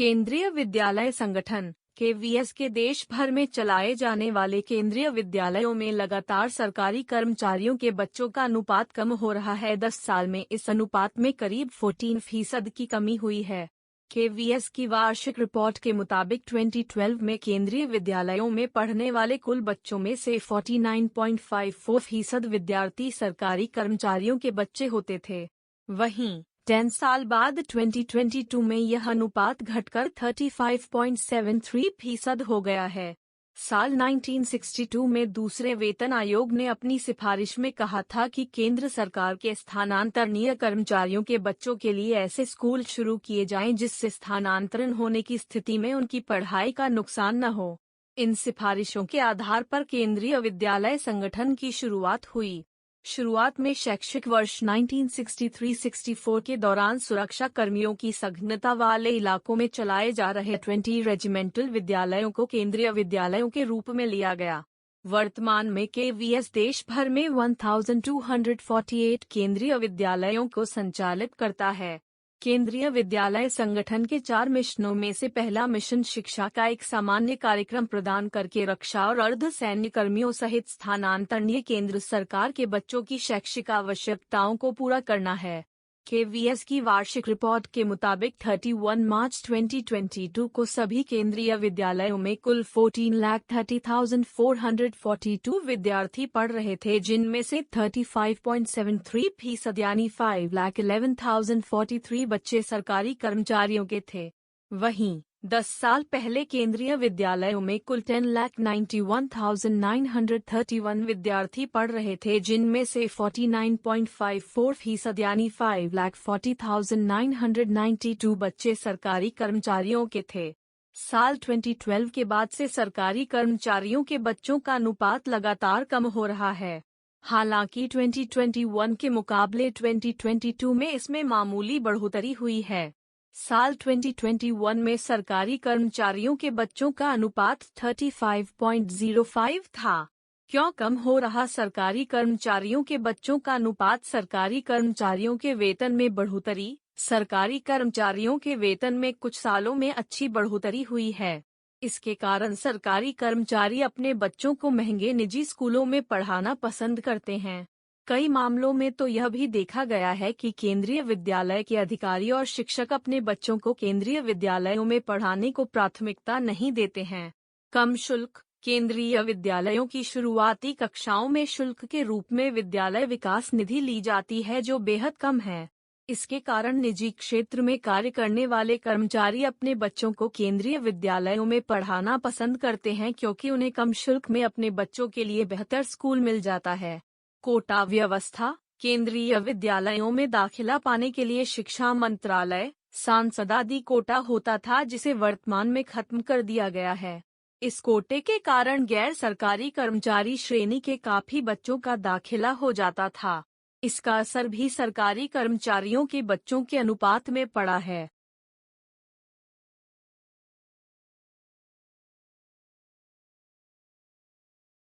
केंद्रीय विद्यालय संगठन (केवीएस) के देश भर में चलाए जाने वाले केंद्रीय विद्यालयों में लगातार सरकारी कर्मचारियों के बच्चों का अनुपात कम हो रहा है। 10 साल में इस अनुपात में करीब 14% की कमी हुई है। केवीएस की वार्षिक रिपोर्ट के मुताबिक 2012 में केंद्रीय विद्यालयों में पढ़ने वाले कुल बच्चों में से 49.54% विद्यार्थी सरकारी कर्मचारियों के बच्चे होते थे। वहीं 10 साल बाद 2022 में यह अनुपात घटकर 35.73% हो गया है। साल 1962 में दूसरे वेतन आयोग ने अपनी सिफारिश में कहा था कि केंद्र सरकार के स्थानांतरणीय कर्मचारियों के बच्चों के लिए ऐसे स्कूल शुरू किए जाएं जिससे स्थानांतरण होने की स्थिति में उनकी पढ़ाई का नुकसान न हो। इन सिफारिशों के आधार पर केंद्रीय विद्यालय संगठन की शुरुआत हुई। शुरुआत में शैक्षिक वर्ष 1963-64 के दौरान सुरक्षा कर्मियों की सघनता वाले इलाकों में चलाए जा रहे 20 रेजिमेंटल विद्यालयों को केंद्रीय विद्यालयों के रूप में लिया गया। वर्तमान में केवीएस देश भर में 1248 केंद्रीय विद्यालयों को संचालित करता है। केंद्रीय विद्यालय संगठन के 4 मिशनों में से पहला मिशन शिक्षा का एक सामान्य कार्यक्रम प्रदान करके रक्षा और अर्धसैन्य कर्मियों सहित स्थानांतरणीय केंद्र सरकार के बच्चों की शैक्षिक आवश्यकताओं को पूरा करना है। केवीएस की वार्षिक रिपोर्ट के मुताबिक 31 मार्च 2022 को सभी केंद्रीय विद्यालयों में कुल 14,30,442 विद्यार्थी पढ़ रहे थे, जिनमें से 35.73% यानी 5,11,043 बच्चे सरकारी कर्मचारियों के थे। वहीं 10 साल पहले केंद्रीय विद्यालयों में कुल 10,91,931 विद्यार्थी पढ़ रहे थे, जिनमें से 49.54% यानी 5,40,992 बच्चे सरकारी कर्मचारियों के थे। साल 2012 के बाद से सरकारी कर्मचारियों के बच्चों का अनुपात लगातार कम हो रहा है। हालांकि 2021 के मुकाबले 2022 में इसमें मामूली बढ़ोतरी हुई है। साल 2021 में सरकारी कर्मचारियों के बच्चों का अनुपात 35.05 था। क्यों कम हो रहा सरकारी कर्मचारियों के बच्चों का अनुपात? सरकारी कर्मचारियों के वेतन में बढ़ोतरी। सरकारी कर्मचारियों के वेतन में कुछ सालों में अच्छी बढ़ोतरी हुई है। इसके कारण सरकारी कर्मचारी अपने बच्चों को महंगे निजी स्कूलों में पढ़ाना पसंद करते हैं। कई मामलों में तो यह भी देखा गया है कि केंद्रीय विद्यालय के अधिकारी और शिक्षक अपने बच्चों को केंद्रीय विद्यालयों में पढ़ाने को प्राथमिकता नहीं देते हैं। कम शुल्क। केंद्रीय विद्यालयों की शुरुआती कक्षाओं में शुल्क के रूप में विद्यालय विकास निधि ली जाती है, जो बेहद कम है। इसके कारण निजी क्षेत्र में कार्य करने वाले कर्मचारी अपने बच्चों को केंद्रीय विद्यालयों में पढ़ाना पसंद करते हैं, क्योंकि उन्हें कम शुल्क में अपने बच्चों के लिए बेहतर स्कूल मिल जाता है। कोटा व्यवस्था। केंद्रीय विद्यालयों में दाखिला पाने के लिए शिक्षा मंत्रालय, सांसद आदि कोटा होता था, जिसे वर्तमान में खत्म कर दिया गया है। इस कोटे के कारण गैर सरकारी कर्मचारी श्रेणी के काफी बच्चों का दाखिला हो जाता था। इसका असर भी सरकारी कर्मचारियों के बच्चों के अनुपात में पड़ा है।